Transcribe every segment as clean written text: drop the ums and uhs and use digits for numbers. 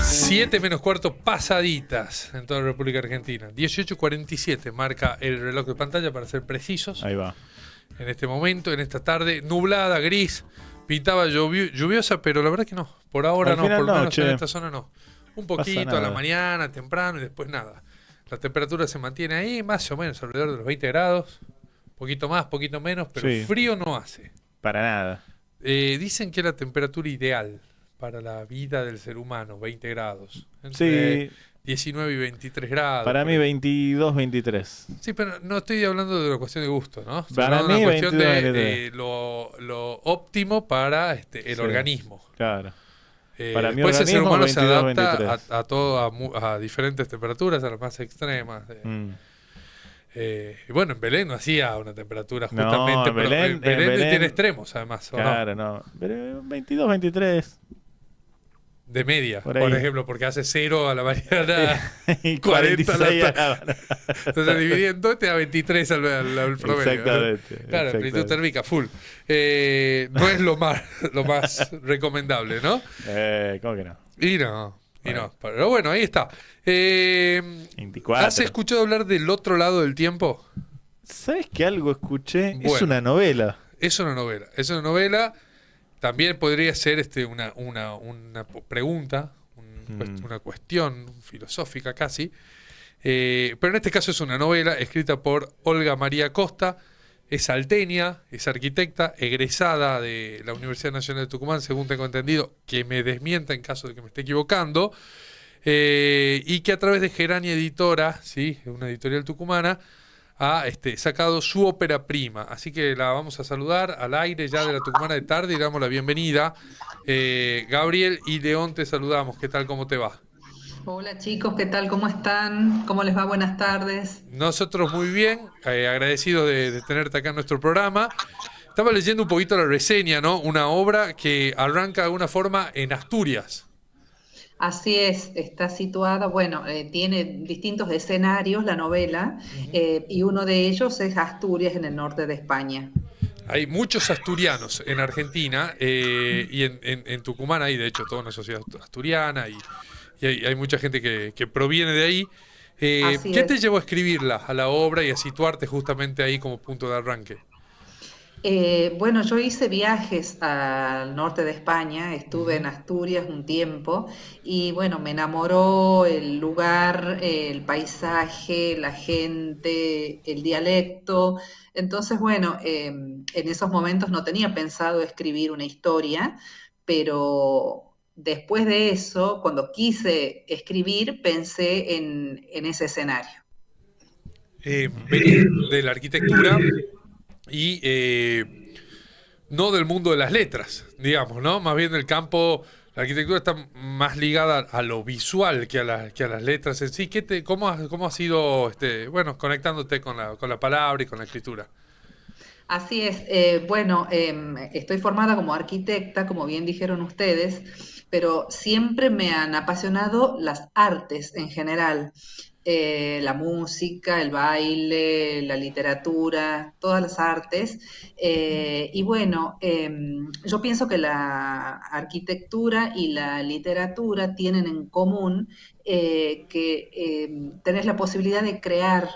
7 menos cuarto pasaditas en toda la República Argentina. 18:47 marca el reloj de pantalla, para ser precisos. Ahí va. En este momento, en esta tarde, nublada, gris, pintaba lluviosa, pero la verdad que no. Por ahora no, por lo menos en esta zona no. Un poquito a la mañana, temprano, y después nada. La temperatura se mantiene ahí, más o menos alrededor de los 20 grados. Poquito más, poquito menos, pero Sí. frío no hace. Para nada. Dicen que es la temperatura ideal para la vida del ser humano, 20 grados. Entre Sí. 19 y 23 grados. Para mí 22, 23. Sí, pero no estoy hablando de una cuestión de gusto, ¿no? Estoy Para hablando de mí una cuestión 22, de 23. lo óptimo para el Sí. organismo. Claro. Para mi Después el ser organismo, humano 22, se adapta 23. a todo, a diferentes temperaturas, a las más extremas. Y bueno, en Belén no hacía una temperatura justamente, en pero Belén tiene extremos además, ¿o claro, no. Pero 22, 23. de media, Por por ahí. ejemplo, porque hace 0 a la mañana, Y 40 a 46 la a tarde. Entonces dividiendo te da 23 al promedio. Exactamente. Claro, amplitud térmica full. No es lo más recomendable, ¿no? ¿Cómo que no? Y no. Bueno. Pero bueno, ahí está. 24. ¿Has escuchado hablar del otro lado del tiempo? ¿Sabes que algo escuché? Bueno. Es una novela. Es una novela. Es una novela. También podría ser una pregunta, una cuestión filosófica casi. Pero en este caso es una novela escrita por Olga María Costa. Es salteña, es arquitecta, egresada de la Universidad Nacional de Tucumán, según tengo entendido, que me desmienta en caso de que me esté equivocando, y que a través de Gerania Editora, ¿sí? Una editorial tucumana, ha sacado su ópera prima. Así que la vamos a saludar al aire ya de la Tucumana de tarde y damos la bienvenida. Gabriel y León, te saludamos. ¿Qué tal? ¿Cómo te va? Hola chicos, ¿qué tal? ¿Cómo están? ¿Cómo les va? Buenas tardes. Nosotros muy bien, agradecidos de tenerte acá en nuestro programa. Estaba leyendo un poquito la reseña, ¿no? Una obra que arranca de alguna forma en Asturias. Así es, está situada, bueno, tiene distintos escenarios la novela, y uno de ellos es Asturias, en el norte de España. Hay muchos asturianos en Argentina, y en Tucumán hay, de hecho, toda una sociedad asturiana, y hay mucha gente que proviene de ahí. ¿Qué te llevó a escribirla, a la obra, y a situarte justamente ahí como punto de arranque? Bueno, yo hice viajes al norte de España, estuve en Asturias un tiempo y bueno, me enamoró el lugar, el paisaje, la gente, el dialecto. Entonces, bueno, en esos momentos no tenía pensado escribir una historia, pero después de eso, cuando quise escribir, pensé en ese escenario. Venís de la arquitectura y no del mundo de las letras, digamos, ¿no? Más bien del campo, la arquitectura está más ligada a lo visual que a las letras en sí. ¿Cómo ha sido, bueno, conectándote con la palabra y con la escritura? Así es, bueno, estoy formada como arquitecta, como bien dijeron ustedes, pero siempre me han apasionado las artes en general, la música, el baile, la literatura, todas las artes. Y bueno, yo pienso que la arquitectura y la literatura tienen en común que tenés la posibilidad de crear.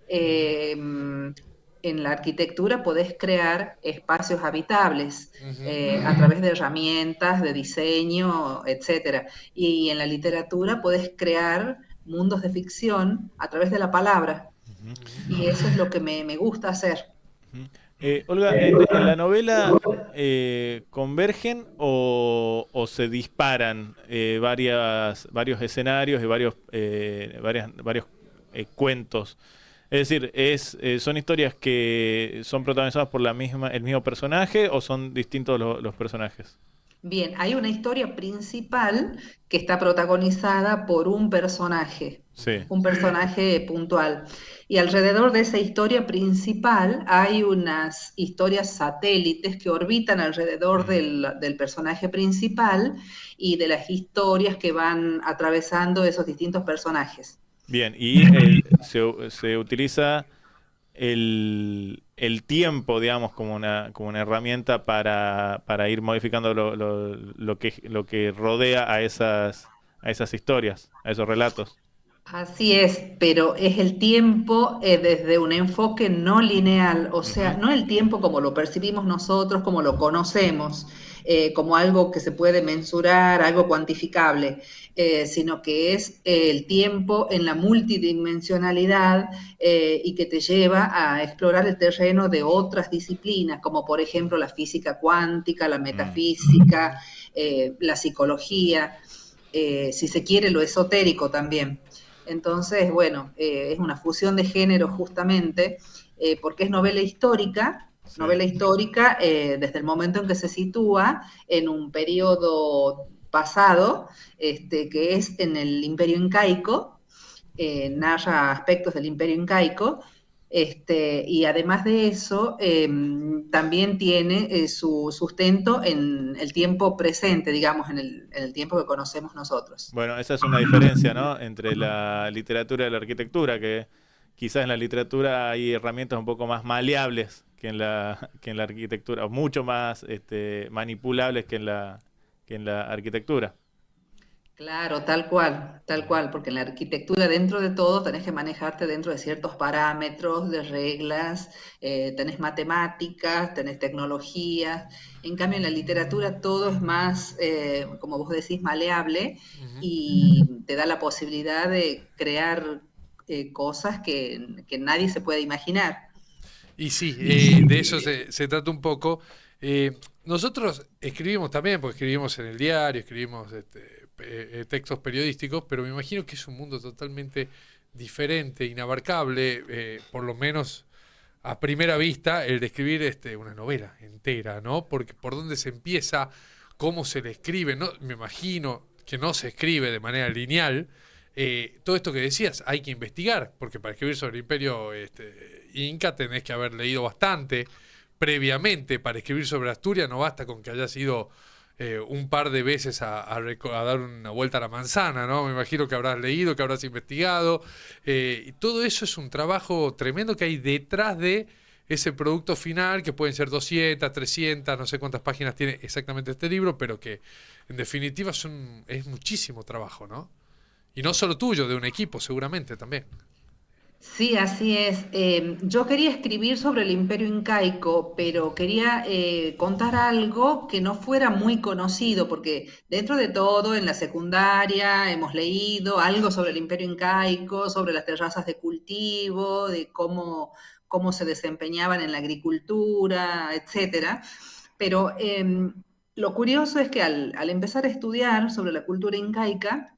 En la arquitectura podés crear espacios habitables a través de herramientas, de diseño, etcétera. Y en la literatura podés crear mundos de ficción a través de la palabra. Y eso es lo que me gusta hacer. Olga, ¿en la novela convergen o se disparan varios escenarios y varios cuentos? Es decir, ¿son historias que son protagonizadas por el mismo personaje o son distintos los personajes? Bien, hay una historia principal que está protagonizada por un personaje puntual. Y alrededor de esa historia principal hay unas historias satélites que orbitan alrededor del personaje principal y de las historias que van atravesando esos distintos personajes. Bien, y se utiliza el tiempo, digamos, como una herramienta para ir modificando lo que rodea a a esas historias, a esos relatos. Así es, pero es el tiempo desde un enfoque no lineal, o sea, Ujú. no el tiempo como lo percibimos nosotros, como lo conocemos, como algo que se puede mensurar, algo cuantificable, sino que es el tiempo en la multidimensionalidad y que te lleva a explorar el terreno de otras disciplinas, como por ejemplo la física cuántica, la Mm. metafísica, la psicología, si se quiere, lo esotérico también. Entonces, bueno, es una fusión de géneros justamente, porque es Sí. novela histórica desde el momento en que se sitúa en un periodo pasado, que es en el Imperio Incaico, narra aspectos del Imperio Incaico, y además de eso, también tiene su sustento en el tiempo presente, digamos, en el tiempo que conocemos nosotros. Bueno, esa es una diferencia, ¿no? Entre la literatura y la arquitectura, que quizás en la literatura hay herramientas un poco más maleables que en la arquitectura, o mucho más manipulables que en la arquitectura. Claro, tal cual, porque en la arquitectura dentro de todo tenés que manejarte dentro de ciertos parámetros, de reglas, tenés matemáticas, tenés tecnología. En cambio, en la literatura todo es más, como vos decís, maleable Ujú. y te da la posibilidad de crear cosas que nadie se puede imaginar. Y sí, de eso se trata un poco. Nosotros escribimos también, porque escribimos en el diario, escribimos textos periodísticos, pero me imagino que es un mundo totalmente diferente, inabarcable, por lo menos a primera vista, el de escribir una novela entera, ¿no? Porque por dónde se empieza, cómo se le escribe, no, me imagino que no se escribe de manera lineal. Todo esto que decías, hay que investigar, porque para escribir sobre el imperio Inca tenés que haber leído bastante previamente. Para escribir sobre Asturias no basta con que hayas ido un par de veces a dar una vuelta a la manzana, ¿no? Me imagino que habrás leído, que habrás investigado. Y todo eso es un trabajo tremendo que hay detrás de ese producto final, que pueden ser 200, 300, no sé cuántas páginas tiene exactamente este libro, pero que en definitiva es muchísimo trabajo, ¿no? Y no solo tuyo, de un equipo seguramente también. Sí, así es. Yo quería escribir sobre el Imperio Incaico, pero quería contar algo que no fuera muy conocido, porque dentro de todo, en la secundaria hemos leído algo sobre el Imperio Incaico, sobre las terrazas de cultivo, de cómo se desempeñaban en la agricultura, etcétera. Pero lo curioso es que al empezar a estudiar sobre la cultura incaica,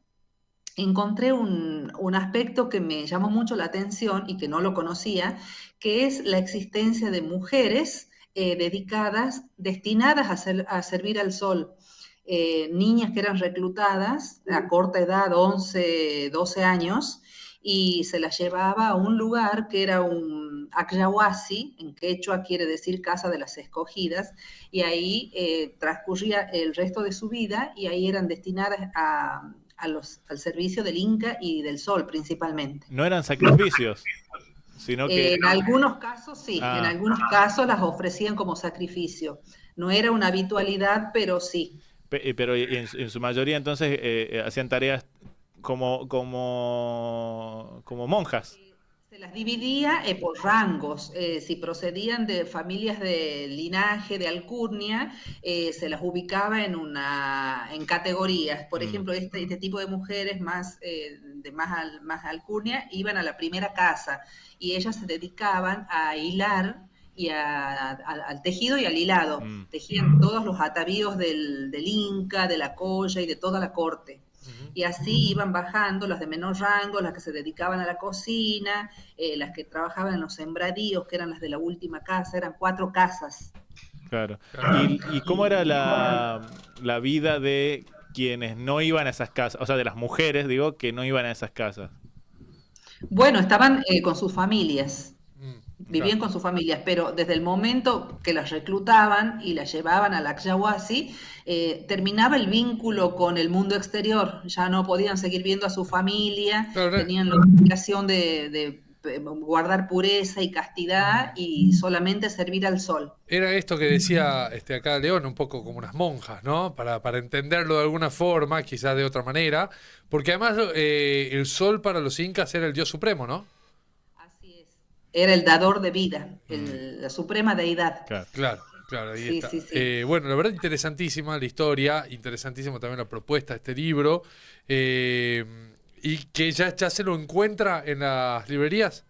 encontré un aspecto que me llamó mucho la atención y que no lo conocía, que es la existencia de mujeres dedicadas, destinadas a servir al sol. Niñas que eran reclutadas a corta edad, 11, 12 años, y se las llevaba a un lugar que era un Acyahuasi, en quechua quiere decir casa de las escogidas, y ahí transcurría el resto de su vida y ahí eran destinadas al servicio del Inca y del Sol principalmente. No eran sacrificios, sino que... En algunos casos sí, en Ah, algunos casos las ofrecían como sacrificio. No era una habitualidad, pero sí. pero en su mayoría entonces hacían tareas como monjas. Se las dividía por rangos. Si procedían de familias de linaje, de alcurnia, se las ubicaba en categorías. Por Mm, ejemplo, este tipo de mujeres más alcurnia iban a la primera casa y ellas se dedicaban a hilar y al tejido y al hilado. mm. Tejían todos los atavíos del Inca, de la Colla y de toda la corte. Ujú. Y así iban bajando las de menor rango, las que se dedicaban a la cocina, las que trabajaban en los sembradíos, que eran las de la última casa, eran 4 casas. Claro. Claro. Y cómo era la vida de quienes no iban a esas casas? O sea, de las mujeres, digo, que no iban a esas casas. Bueno, estaban con sus familias, Claro. vivían con sus familias, pero desde el momento que las reclutaban y las llevaban al Acyahuasi, terminaba el vínculo con el mundo exterior, ya no podían seguir viendo a su familia, Claro, tenían la obligación de guardar pureza y castidad y solamente servir al sol. Era esto que decía acá León, un poco como unas monjas, ¿no? Para entenderlo de alguna forma, quizás de otra manera, porque además el sol para los incas era el dios supremo, ¿no? Así es. Era el dador de vida, la suprema deidad. Claro, ahí Sí, está. sí, sí. Bueno, la verdad interesantísima la historia, interesantísima también la propuesta de este libro, y que ya se lo encuentra en las librerías.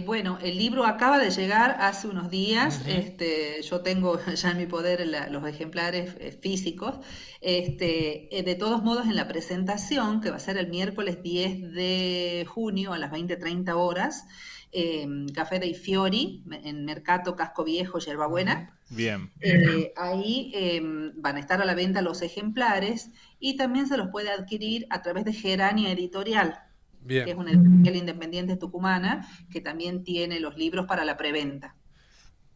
Bueno, el libro acaba de llegar hace unos días. Ujú. Yo tengo ya en mi poder los ejemplares físicos. De todos modos, en la presentación, que va a ser el miércoles 10 de junio a las 20:30 horas, Café dei Fiori, en Mercato Casco Viejo, Ujú. Yerbabuena. Bien. Ahí van a estar a la venta los ejemplares y también se los puede adquirir a través de Gerania Editorial, que Bien. es una editorial independiente tucumana, que también tiene los libros para la preventa.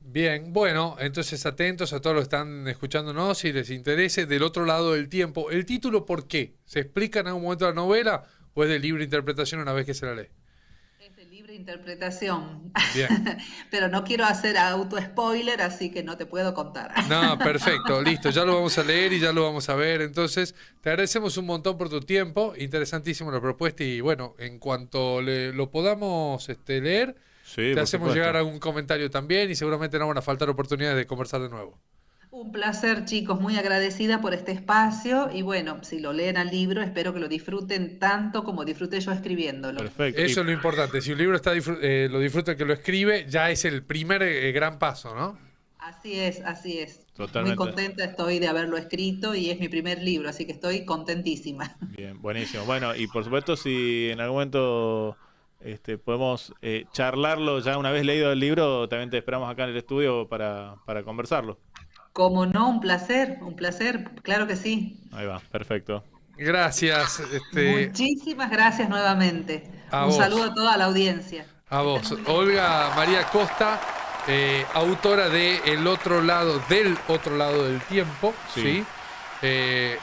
Bien, bueno, entonces atentos a todos los que están escuchándonos, si les interese, Del otro lado del tiempo. ¿El título por qué? ¿Se explica en algún momento de la novela o es de libre interpretación una vez que se la lee? Es de libre interpretación, Bien. pero no quiero hacer auto-spoiler, así que no te puedo contar. No, perfecto, listo, ya lo vamos a leer y ya lo vamos a ver. Entonces, te agradecemos un montón por tu tiempo, interesantísimo la propuesta y bueno, en cuanto lo podamos leer, Sí, te por hacemos supuesto. llegar algún comentario también y seguramente no van a faltar oportunidades de conversar de nuevo. Un placer, chicos, muy agradecida por este espacio y bueno, si lo leen al libro, espero que lo disfruten tanto como disfruté yo escribiéndolo. Perfecto. Eso es lo importante, si un libro lo disfruta el que lo escribe, ya es el primer gran paso, ¿no? Así es, así es. Muy Totalmente. contenta estoy de haberlo escrito y es mi primer libro, así que estoy contentísima. Bien, buenísimo. Bueno, y por supuesto, si en algún momento podemos charlarlo ya una vez leído el libro, también te esperamos acá en el estudio para conversarlo. Como no, un placer, claro que sí. Ahí va, perfecto. Gracias, Muchísimas gracias nuevamente. a Un saludo vos. a toda la audiencia. A Que vos, estén muy bien. Olga María Costa, autora de Del otro lado del tiempo, Sí. ¿sí?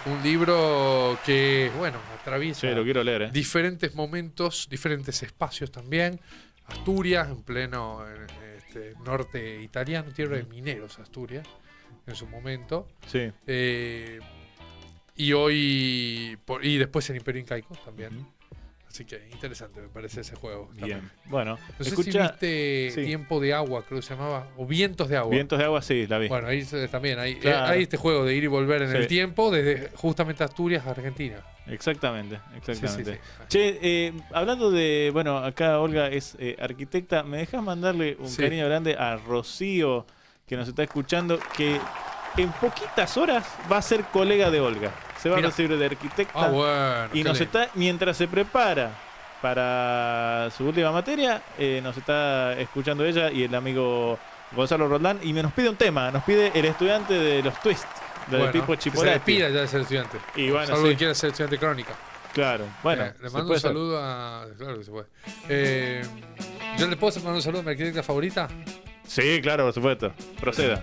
Un libro que, bueno, atraviesa Sí, lo quiero leer, ¿eh? diferentes momentos, diferentes espacios también. Asturias, en pleno norte italiano, tierra de mineros, Asturias, en su momento. Sí. Y hoy, y después el Imperio Incaico también. Ujú. Así que interesante me parece ese juego. Bien. También. Bueno, No sé si escucha. viste Sí. Tiempo de Agua, creo que se llamaba, o Vientos de Agua. Vientos de agua, sí, la vi. Bueno, ahí también Claro. hay este juego de ir y volver en Sí. el tiempo desde justamente Asturias a Argentina. Exactamente. Sí, sí, sí. Che, hablando de, bueno, acá Olga es arquitecta, ¿me dejas mandarle un Sí. cariño grande a Rocío, que nos está escuchando, que en poquitas horas va a ser colega de Olga? Se va Mira. a recibir de arquitecta Ah, bueno. y qué nos lindo. está, mientras se prepara para su última materia, nos está escuchando ella y el amigo Gonzalo Roldán, y nos pide un tema, nos pide el estudiante de los Twist, de Bueno, Pipo que se Chipolati. despida ya de ser estudiante. Y bueno, Salvo sí. que quiera ser estudiante de crónica. Claro, bueno. Le se mando un puede hacer. saludo a. Claro que se puede. ¿Yo le puedo mandar un saludo a mi arquitecta favorita? Sí, claro, por supuesto. Proceda.